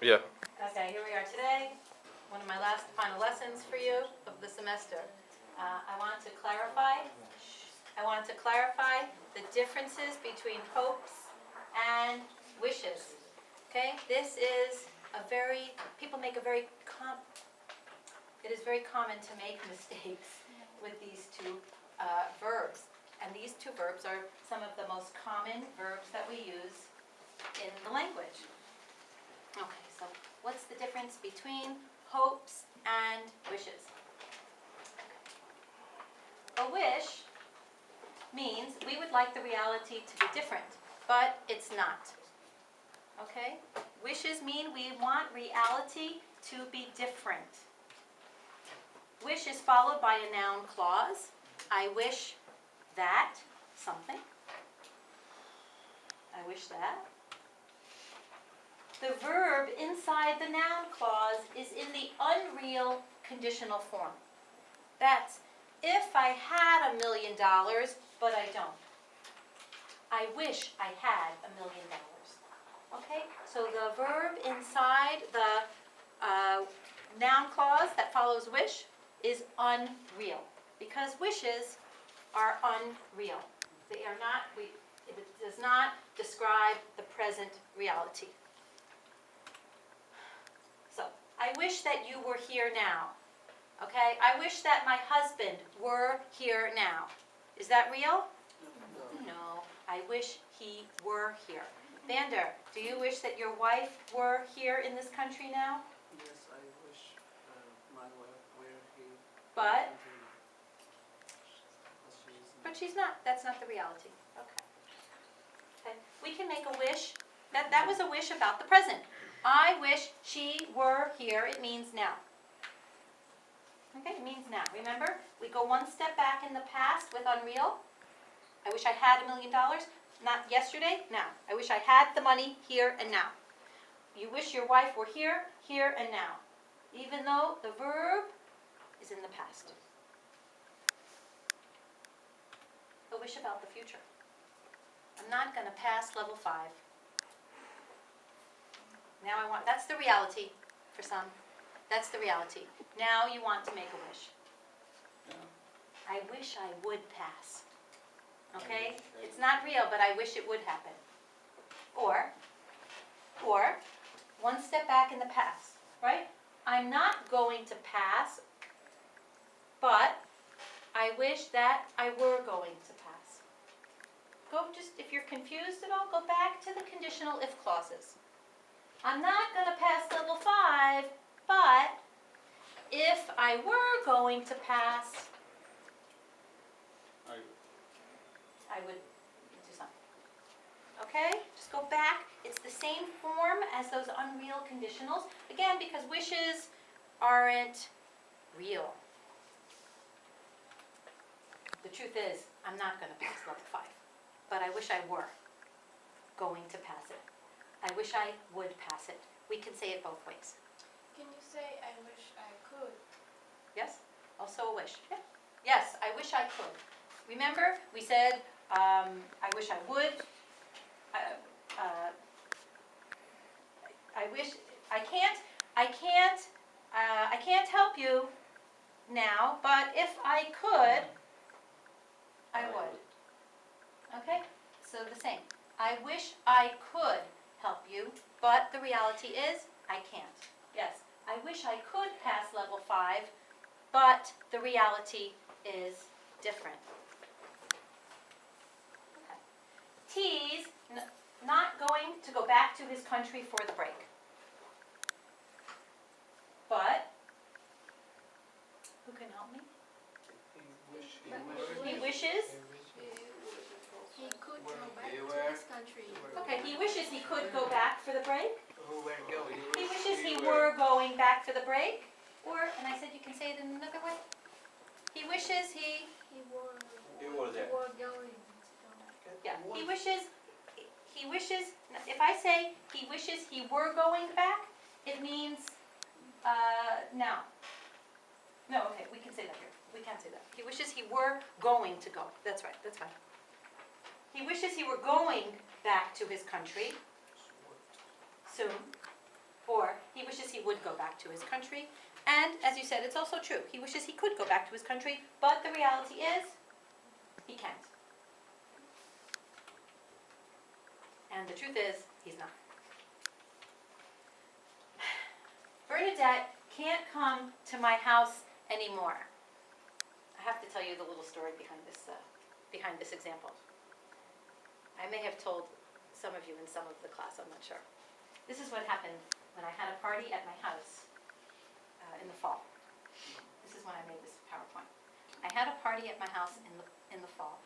Yeah. Okay, here we are today. One of my final lessons for you of the semester. I want to clarify the differences between hopes and wishes. Okay, this is it is very common to make mistakes with these two verbs. And these two verbs are some of the most common verbs that we use in the language. Okay, so what's the difference between hopes and wishes? A wish means we would like the reality to be different, but it's not. Okay? Wishes mean we want reality to be different. Wish is followed by a noun clause. I wish that something. I wish that. The verb inside the noun clause is in the unreal conditional form. That's if I had $1 million, but I don't. I wish I had $1 million. Okay? So the verb inside the noun clause that follows wish is unreal, because wishes are unreal. They are not. It does not describe the present reality. So, I wish that you were here now. Okay? I wish that my husband were here now. Is that real? No. I wish he were here. Vander, do you wish that your wife were here in this country now? Yes, I wish my wife were here. But she's not. That's not the reality. Okay. Okay. We can make a wish. That was a wish about the present. I wish she were here. It means now. Okay, it means now. Remember, we go one step back in the past with unreal. I wish I had $1 million. Not yesterday, now. I wish I had the money here and now. You wish your wife were here, here and now. Even though the verb is in the past. A wish about the future. I'm not going to pass level 5. Now that's the reality for some. That's the reality. Now you want to make a wish. I wish I would pass. Okay? It's not real, but I wish it would happen. Or, one step back in the past, right? I'm not going to pass, but I wish that I were going to pass. If you're confused at all, go back to the conditional if clauses. I'm not going to pass level 5, but if I were going to pass, I would do something. Okay? Just go back. It's the same form as those unreal conditionals. Again, because wishes aren't real. The truth is, I'm not going to pass level 5, but I wish I were going to pass it. I wish I would pass it. We can say it both ways. Can you say, I wish I could? Yes? Also a wish. Yeah. Yes, I wish I could. Remember, we said, I wish I would. I wish, I can't help you now, but if I could, I would. Okay? So the same. I wish I could help you, but the reality is, I can't. Yes, I wish I could pass level 5, but the reality is different. Okay. T's not going to go back to his country for the break. But, who can help me? He wishes. He could go back to his country. Okay, he wishes he could go back for the break. Who were going? He wishes he were going back for the break. Or, and I said you can say it in another way. He wishes he were going. Yeah, he wishes, if I say he wishes he were going back, it means now. No, okay, we can say that here. We can't say that. He wishes he were going to go. That's right, that's fine. He wishes he were going back to his country soon. Or He wishes he would go back to his country. And, as you said, it's also true. He wishes he could go back to his country, but the reality is, he can't. And the truth is, he's not. Bernadette can't come to my house anymore. I have to tell you the little story behind this example. I may have told some of you in some of the class, I'm not sure. This is what happened when I had a party at my house in the fall. This is when I made this PowerPoint. I had a party at my house in the fall.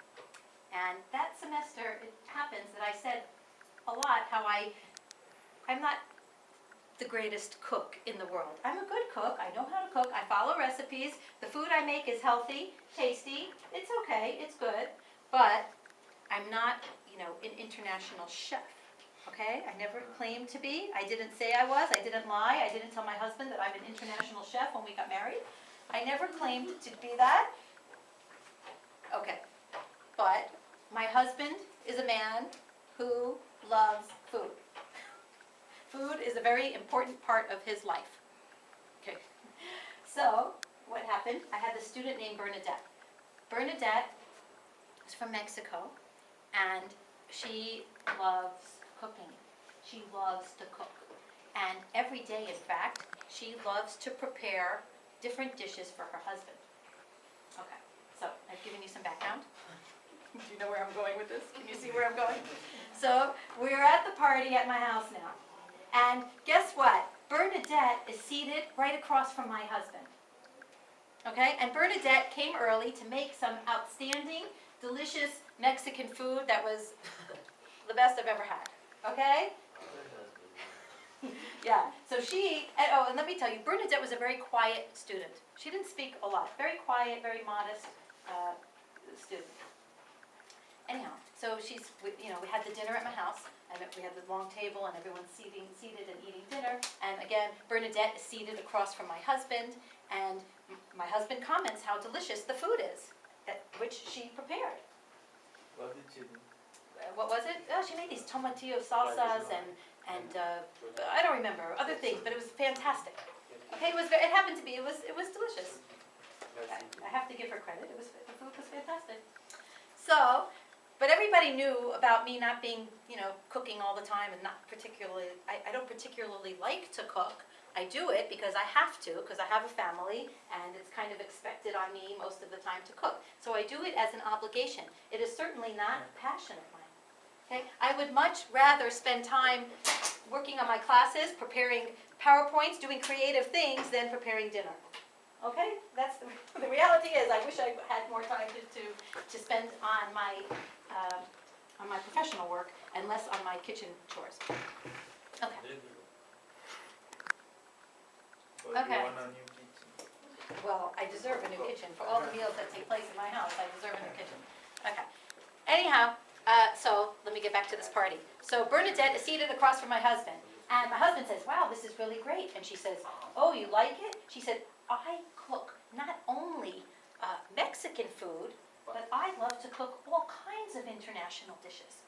And that semester, it happens that I said a lot how I'm not the greatest cook in the world. I'm a good cook. I know how to cook. I follow recipes. The food I make is healthy, tasty. It's okay. It's good. But I'm not, an international chef. Okay? I never claimed to be. I didn't say I was. I didn't lie. I didn't tell my husband that I'm an international chef when we got married. I never claimed to be that. Okay. But my husband is a man who loves food. Food is a very important part of his life. Okay. So, what happened? I had a student named Bernadette. Bernadette is from Mexico, and she loves cooking. She loves to cook. And every day, in fact, she loves to prepare different dishes for her husband. Okay, so I've given you some background. Do you know where I'm going with this? Can you see where I'm going? So, we're at the party at my house now. And guess what? Bernadette is seated right across from my husband. Okay? And Bernadette came early to make some outstanding, delicious Mexican food that was the best I've ever had. Okay? Yeah. So and let me tell you, Bernadette was a very quiet student. She didn't speak a lot. Very quiet, very modest student. Anyhow, so we had the dinner at my house, and we had the long table, and everyone's seated and eating dinner. And again, Bernadette is seated across from my husband, and my husband comments how delicious the food is, which she prepared. What did you do? What was it? Oh, she made these tomatillo salsas and I don't remember other things, but it was fantastic. Okay, it happened to be. It was delicious. I have to give her credit. The food was fantastic. So. But everybody knew about me not being, cooking all the time and not particularly, I don't particularly like to cook. I do it because I have to, because I have a family, and it's kind of expected on me most of the time to cook. So I do it as an obligation. It is certainly not a passion of mine. Okay? I would much rather spend time working on my classes, preparing PowerPoints, doing creative things, than preparing dinner. Okay? That's the reality is, I wish I had more time to spend on my professional work and less on my kitchen chores. Okay. Okay. Well, I deserve a new kitchen. For all the meals that take place in my house, I deserve a new kitchen. Okay. Anyhow, so let me get back to this party. So Bernadette is seated across from my husband. And my husband says, wow, this is really great. And she says, oh, you like it? She said, I cook not only Mexican food, but I love to cook all kinds of international dishes.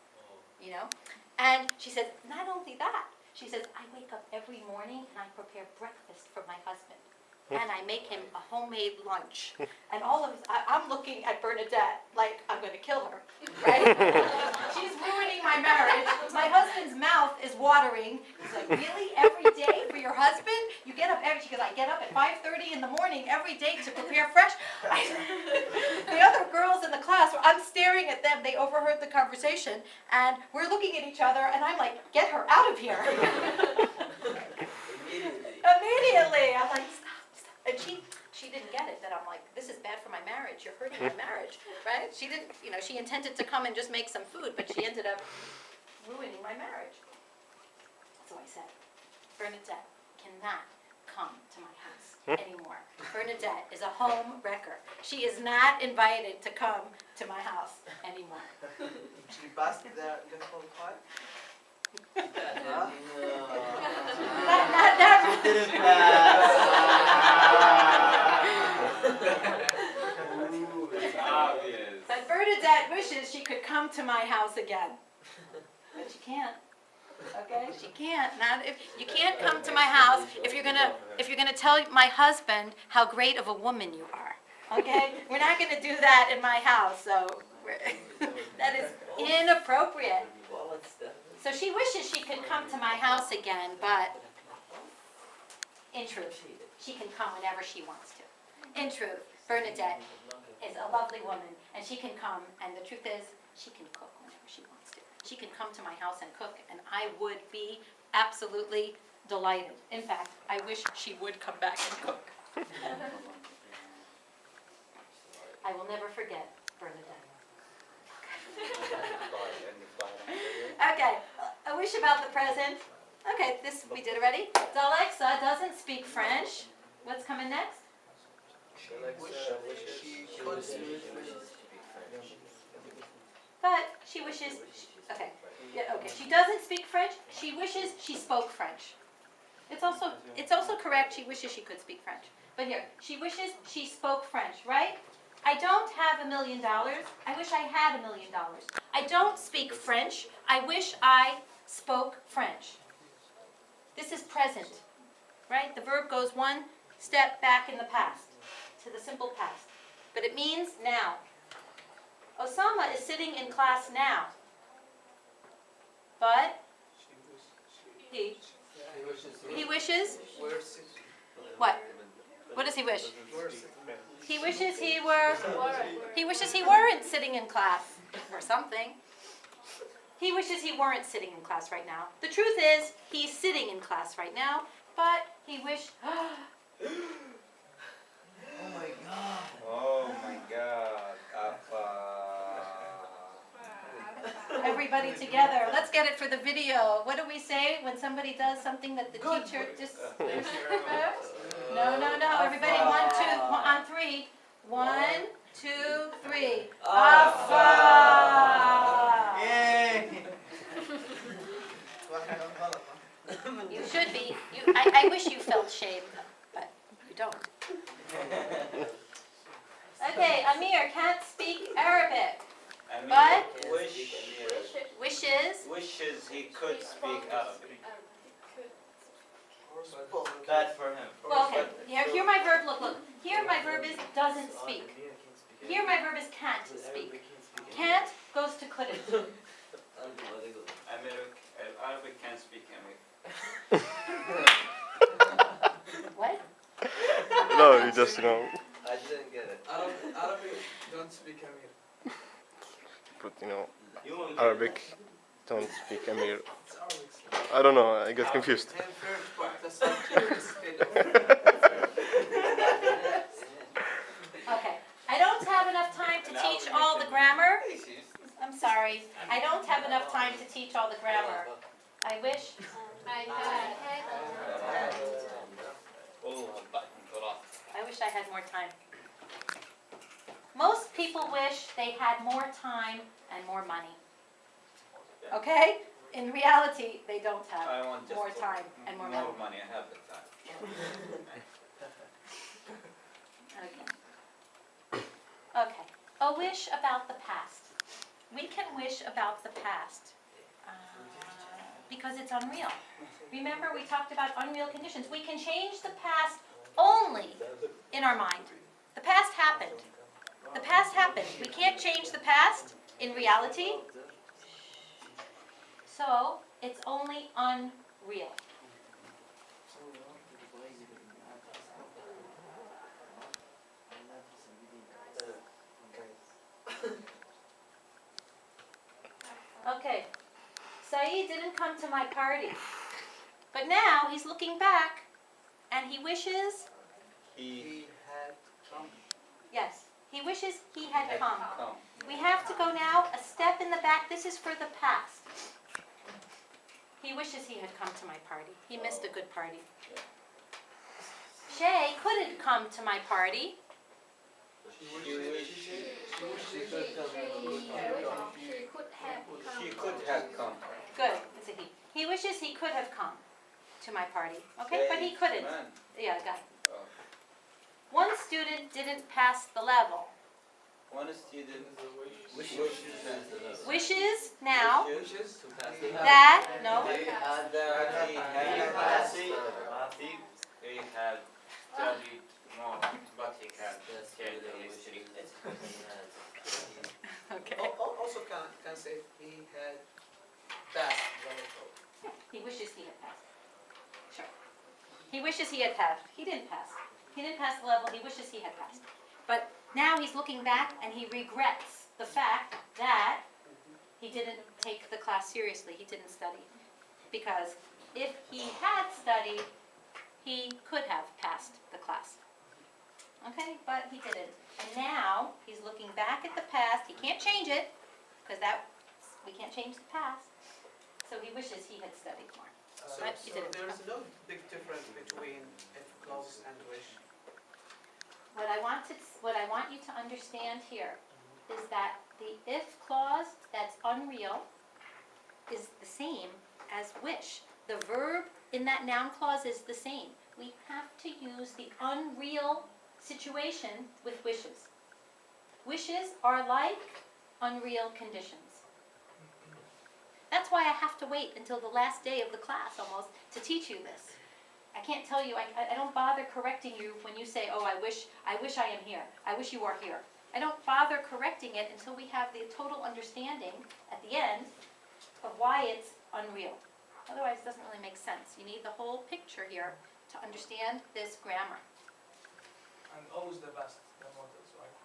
And she said, not only that, she says, I wake up every morning and I prepare breakfast for my husband. And I make him a homemade lunch. And I'm looking at Bernadette like I'm going to kill her, right? She's ruining my marriage. My husband's mouth is watering. He's like, really? Every day for your husband? You get up she goes, I get up at 5:30 in the morning every day to prepare fresh. The other girls in the class, I'm staring at them. They overheard the conversation. And we're looking at each other. And I'm like, get her out of here. Immediately. I'm like, stop. And she didn't get it, that I'm like, this is bad for my marriage, you're hurting my marriage, right? She didn't, she intended to come and just make some food, but she ended up ruining my marriage. So I said, Bernadette cannot come to my house anymore. Bernadette is a home wrecker. She is not invited to come to my house anymore. She passed the whole part? Not Didn't pass. Ooh, it's obvious. But Bernadette wishes she could come to my house again. But she can't. Okay, she can't. Not if you can't come to my house if you're gonna tell my husband how great of a woman you are. Okay, we're not gonna do that in my house. So that is inappropriate. So she wishes she could come to my house again, but in truth, she can come whenever she wants to. In truth, Bernadette is a lovely woman, and she can come, and the truth is, she can cook whenever she wants to. She can come to my house and cook, and I would be absolutely delighted. In fact, I wish she would come back and cook. I will never forget Bernadette. Okay, a wish about the present. Okay, this we did already. Alexa doesn't speak French. What's coming next? But she wishes, okay, yeah, okay. She doesn't speak French. She wishes she spoke French. It's also correct. She wishes she could speak French. But here, she wishes she spoke French, right? I don't have $1 million. I wish I had $1 million. I don't speak French. I wish I spoke French. This is present, right? The verb goes one step back in the past, to the simple past. But it means now. Osama is sitting in class now. But he wishes. What? What does he wish? He wishes he were. He wishes he weren't sitting in class or something. He wishes he weren't sitting in class right now. The truth is, he's sitting in class right now, but he wished. Oh my God. Oh my God. Everybody together. Let's get it for the video. What do we say when somebody does something that the teacher just... No. Everybody, 1, 2, on 3. 1, 2, 3. Afa! Yay! You should be. I wish you felt shame, but you don't. Okay, Amir can't speak Arabic. But wishes he could speak Arabic. Bad for him. well, okay. Here my verb. Look. Here my verb is doesn't speak. Here my verb is can't speak. Can't goes to couldn't. Arabic can't speak Arabic. What? No, you just, I didn't get it. Arabic don't speak Amir. put, You will get Arabic, don't speak Amir. It's Arabic. I don't know, I get confused. And first part, the subject is Okay. I don't have enough time to teach all the grammar. I'm sorry. I don't have enough time to teach all the grammar. I wish. I wish I had more time. Most people wish they had more time and more money. Okay? In reality, they don't I have want just more time and more money. money. I have the time. Okay. A wish about the past. We can wish about the past because it's unreal. Remember, we talked about unreal conditions. We can change the past only in our mind. The past happened. The past happened. We can't change the past in reality. So, it's only unreal. Okay, Saeed didn't come to my party, but now he's looking back and he wishes, He had come. yes, he wishes he had come. come. We have to go now a step in the back. This is for the past. He wishes he had come to my party. He missed a good party. Shay couldn't come to my party. He could have come. Good, it's a he. He wishes he could have come to my party. Okay, but he couldn't. Man. Yeah, got it. Oh. One student didn't pass the level. One student wishes now wishes that, no, that he had studied more, but he can't change the history. okay. Also can say he had passed the level. He wishes he had passed. Sure. He wishes he had passed. He didn't pass. He didn't pass the level. He wishes he had passed. But now he's looking back and he regrets the fact that he didn't take the class seriously. He didn't study. Because if he had studied, he could have passed the class. Okay, but he didn't. And now he's looking back at the past. He can't change it because we can't change the past. So he wishes he had studied more. So But he didn't. there is no big difference between if clause and wish. What I want you to understand here is that the if clause that's unreal is the same as wish. The verb in that noun clause is the same. We have to use the unreal situation with wishes. Wishes are like unreal conditions. That's why I have to wait until the last day of the class almost to teach you this. I can't tell you, I don't bother correcting you when you say, oh, I wish I am here. I wish you are here. I don't bother correcting it until we have the total understanding at the end of why it's unreal. Otherwise, it doesn't really make sense. You need the whole picture here to understand this grammar. And always the best, the models, right?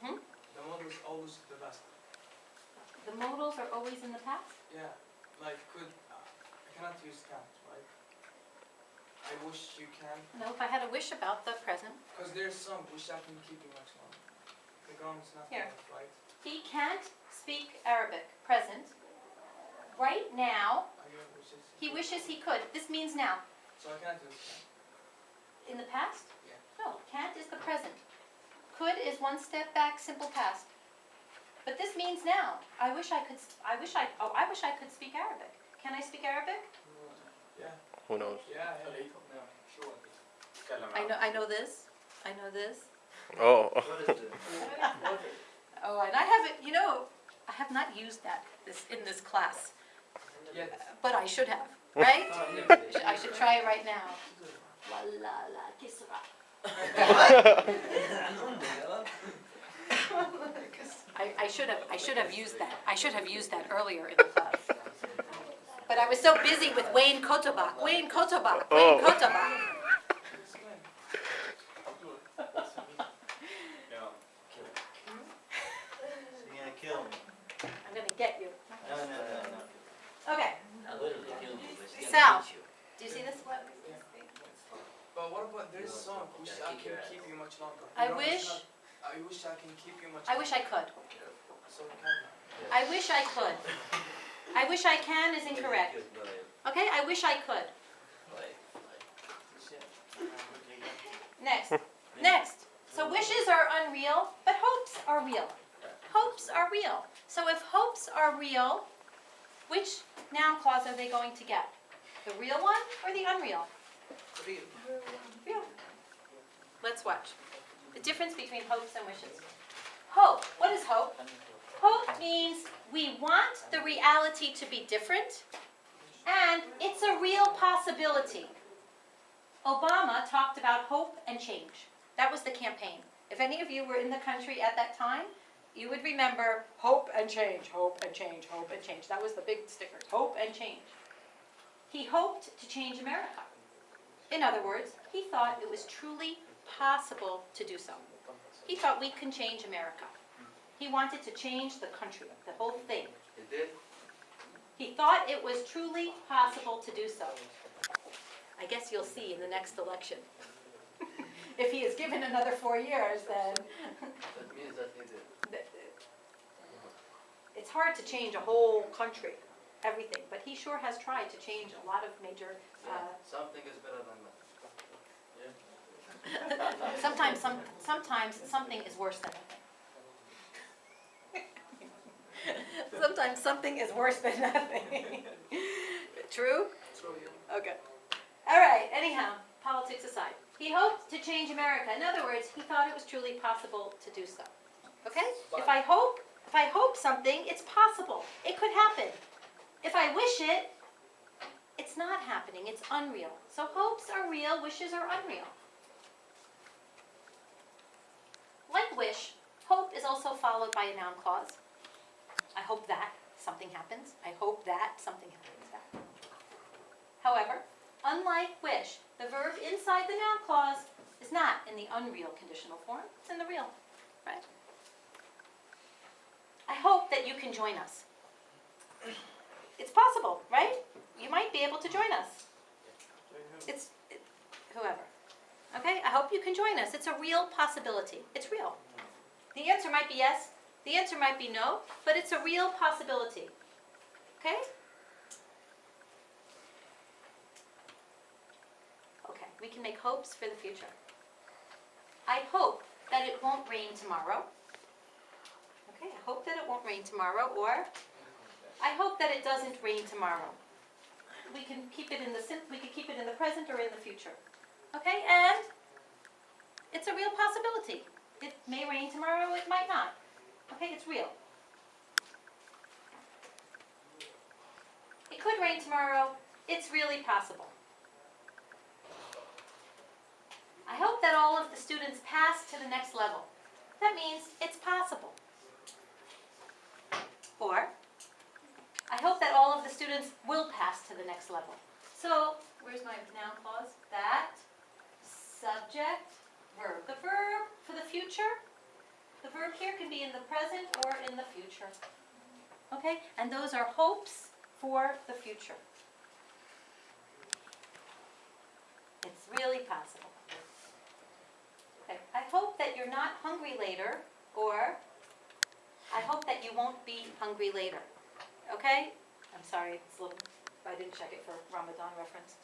Hmm? The model is always the best. The modals are always in the past? Yeah, like I cannot use can't, right? I wish you can, No, if I had a wish about the present. because there's some wish I can keep you much longer. The ground's not Here. enough, right? He can't speak Arabic, present. Right now, I get wishes. he wishes he could. This means now. So I cannot use can. In the past? Yeah. No, can't is the present. Could is one step back, simple past. But this means now. I wish I could speak Arabic. Can I speak Arabic? Yeah. Who knows? Yeah, yeah. I know this. I know this. Oh. Oh, and I haven't, I have not used that in this class. Yet. But I should have, right? I should try it right now. La la la kisra. I should have used that. I should have used that earlier in the class. But I was so busy with Wayne Kotobach. Wayne Kotobach. Wayne Kotobach. No. You're gonna kill me. I'm gonna get you. No. Okay. I literally killed you, but she's Sal. gonna eat you. Do you see this one? But what about there's some wish I Kick can your ass. keep you much longer. I The ground is wish- not- I wish I can keep you much I wish I longer. could. So can you? I wish I could. I wish I can is incorrect. Okay, I wish I could. Next. So wishes are unreal, but hopes are real. Hopes are real. So if hopes are real, which noun clause are they going to get? The real one or the unreal? Real. Real. Let's watch. The difference between hopes and wishes. Hope. What is hope? Hope means we want the reality to be different, and it's a real possibility. Obama talked about hope and change. That was the campaign. If any of you were in the country at that time, you would remember hope and change, hope and change, hope and change. That was the big sticker, hope and change. He hoped to change America. In other words, he thought it was truly possible to do so. He thought we can change America. He wanted to change the country, the whole thing. You did? He thought it was truly possible to do so. I guess you'll see in the next election. If he is given another 4 years, then That means that he did. it's hard to change a whole country, everything. But he sure has tried to change a lot of major. Something is better than that. Sometimes something is worse than nothing. Sometimes something is worse than nothing. True? True, yeah. Okay. All right, anyhow, politics aside. He hoped to change America. In other words, he thought it was truly possible to do so. Okay? But- If I hope something, it's possible. It could happen. If I wish it, it's not happening. It's unreal. So hopes are real, wishes are unreal. Like wish, hope is also followed by a noun clause. I hope that something happens. I hope that something happens. However, unlike wish, the verb inside the noun clause is not in the unreal conditional form. It's in the real, right? I hope that you can join us. It's possible, right? You might be able to join us. Whoever. Okay, I hope you can join us. It's a real possibility. It's real. The answer might be yes, the answer might be no, but it's a real possibility. Okay? Okay, we can make hopes for the future. I hope that it won't rain tomorrow. Okay, I hope that it won't rain tomorrow, or I hope that it doesn't rain tomorrow. We can keep it in the present or in the future. Okay, and it's a real possibility. It may rain tomorrow, it might not. Okay, it's real. It could rain tomorrow, it's really possible. I hope that all of the students pass to the next level. That means it's possible. Or, I hope that all of the students will pass to the next level. So, where's my noun clause? That, subject, verb. The verb for the future, the verb here can be in the present or in the future. Okay? And those are hopes for the future. It's really possible. Okay. I hope that you're not hungry later, or I hope that you won't be hungry later. Okay? I'm sorry, it's a little, I didn't check it for Ramadan reference.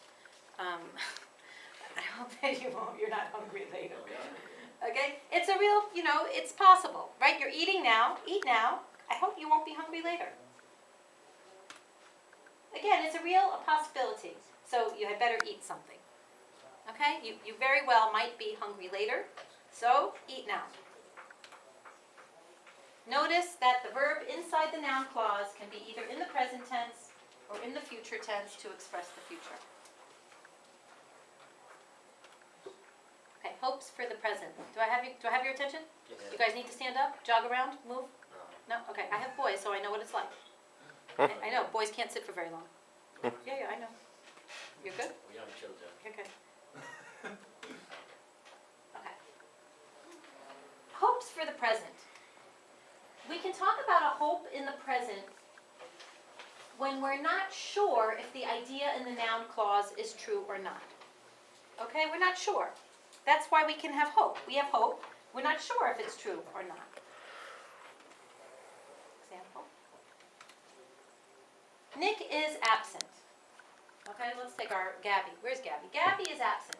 I hope that you're not hungry later. Okay? It's a real, it's possible, right? You're eating now, eat now. I hope you won't be hungry later. Again, it's a possibility. So you had better eat something. Okay? You very well might be hungry later. So eat now. Notice that the verb inside the noun clause can be either in the present tense or in the future tense to express the future. Okay, hopes for the present. Do I have your attention? Yes. You guys need to stand up, jog around, move? No? Okay, I have boys, so I know what it's like. I know, boys can't sit for very long. Yeah, I know. You're good? We're young children. You're good. Okay. Hopes for the present. We can talk about a hope in the present when we're not sure if the idea in the noun clause is true or not. Okay, we're not sure. That's why we can have hope. We have hope. We're not sure if it's true or not. Example. Nick is absent. Okay, let's take our Gabby. Where's Gabby? Gabby is absent.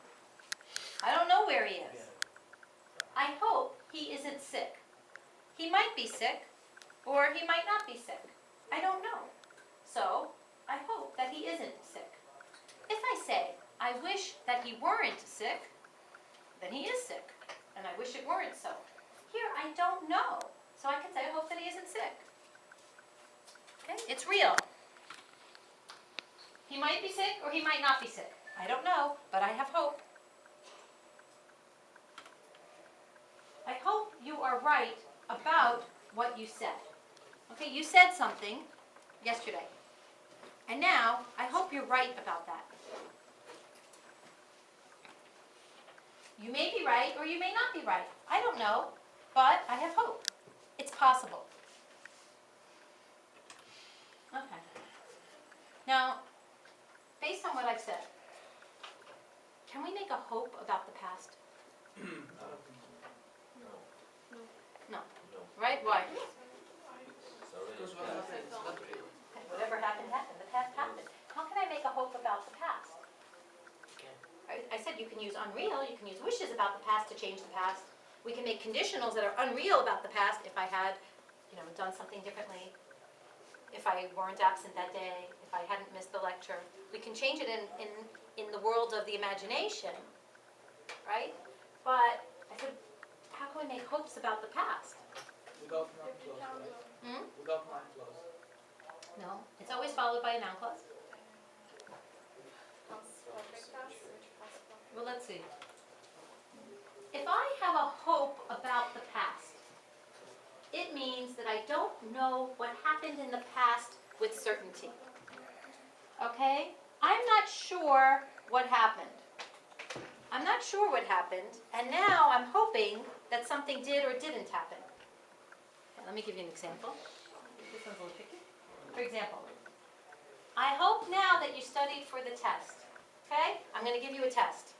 I don't know where he is. I hope he isn't sick. He might be sick, or he might not be sick. I don't know. So, I hope that he isn't sick. If I say, I wish that he weren't sick, then he is sick, and I wish it weren't so. Here, I don't know. So I can say, I hope that he isn't sick. Okay, it's real. He might be sick, or he might not be sick. I don't know, but I have hope. I hope you are right about what you said. Okay, you said something yesterday. And now, I hope you're right about that. You may be right, or you may not be right. I don't know, but I have hope. It's possible. Okay. Now, based on what I've said, can we make a hope about the past? No. Right? Why? Because what happened is not real. Okay, whatever happened, happened. The past happened. How can I make a hope about the past? I said you can use unreal, you can use wishes about the past to change the past. We can make conditionals that are unreal about the past if I had, done something differently, if I weren't absent that day, if I hadn't missed the lecture. We can change it in the world of the imagination, right? But I said, how can we make hopes about the past? Without noun clause, right? Hmm? Without noun clause. No, it's always followed by a noun clause. Well, let's see. If I have a hope about the past, it means that I don't know what happened in the past with certainty. Okay? I'm not sure what happened. I'm not sure what happened, and now I'm hoping that something did or didn't happen. Okay, let me give you an example. This one's a little tricky. For example, I hope now that you studied for the test. Okay? I'm going to give you a test.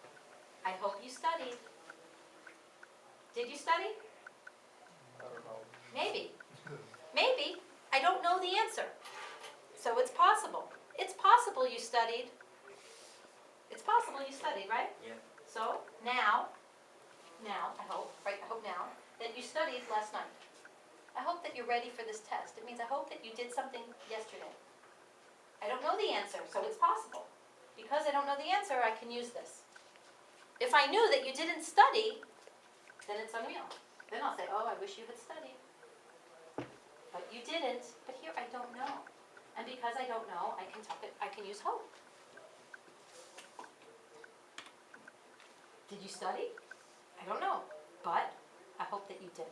I hope you studied. Did you study? I don't know. Maybe. Maybe. I don't know the answer. So it's possible. It's possible you studied. It's possible you studied, right? Yeah. So now, I hope, right, I hope now, that you studied last night. I hope that you're ready for this test. It means I hope that you did something yesterday. I don't know the answer, so it's possible. Because I don't know the answer, I can use this. If I knew that you didn't study, then it's unreal. Then I'll say, oh, I wish you had studied. But you didn't, but here I don't know. And because I don't know, I can use hope. Did you study? I don't know, but I hope that you did.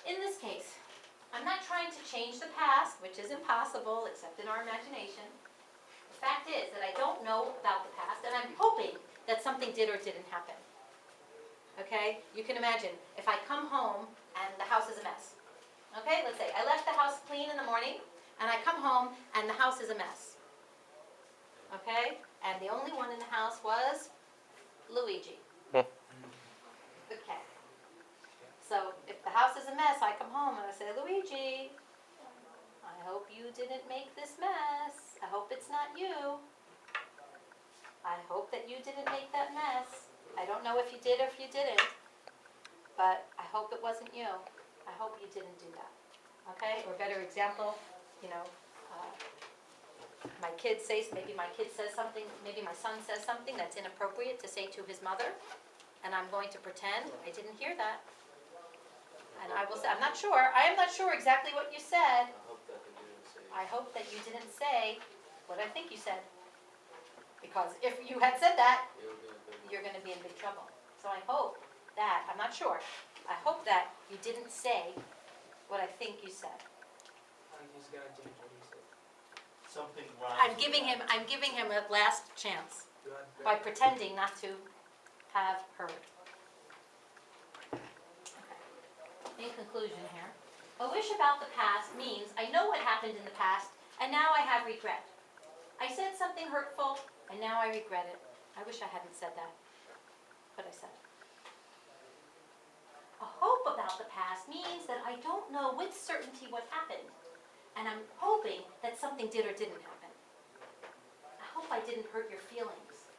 In this case, I'm not trying to change the past, which is impossible except in our imagination. The fact is that I don't know about the past, and I'm hoping that something did or didn't happen. Okay? You can imagine, if I come home and the house is a mess. Okay? Let's say I left the house clean in the morning, and I come home and the house is a mess. Okay? And the only one in the house was Luigi. Hmm. Okay. So if the house is a mess, I come home and I say, Luigi, I hope you didn't make this mess. I hope it's not you. I hope that you didn't make that mess. I don't know if you did or if you didn't, but I hope it wasn't you. I hope you didn't do that. Okay? Or a better example, my kid says, maybe my kid says something, maybe my son says something that's inappropriate to say to his mother, and I'm going to pretend I didn't hear that. And I will say, I'm not sure. I am not sure exactly what you said. I hope that you didn't say what I think you said. Because if you had said that, you're going to be in big trouble. So I hope that, I'm not sure, I hope that you didn't say what I think you said. And he's gonna change what he said. Something wrong. I'm giving him a last chance You had by better. pretending not to have heard. In conclusion here, a wish about the past means I know what happened in the past, and now I have regret. I said something hurtful, and now I regret it. I wish I hadn't said that, but I said it. A hope about the past means that I don't know with certainty what happened, and I'm hoping that something did or didn't happen. I hope I didn't hurt your feelings.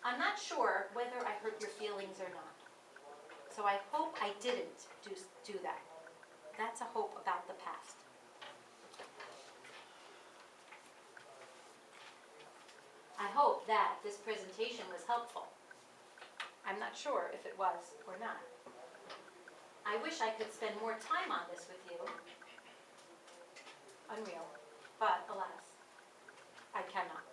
I'm not sure whether I hurt your feelings or not. So I hope I didn't do that. That's a hope about the past. I hope that this presentation was helpful. I'm not sure if it was or not. I wish I could spend more time on this with you. Unreal. But alas, I cannot.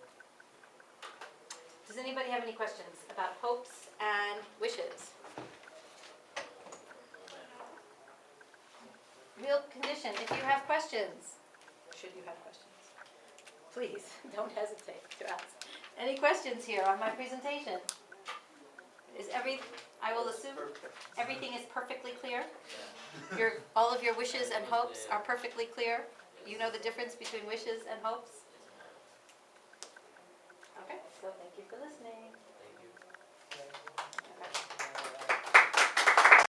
Does anybody have any questions about hopes and wishes? Real condition, if you have questions, should you have questions, please don't hesitate to ask. Any questions here on my presentation? I will assume everything is perfectly clear? All of your wishes and hopes are perfectly clear? You know the difference between wishes and hopes? Okay, so thank you for listening.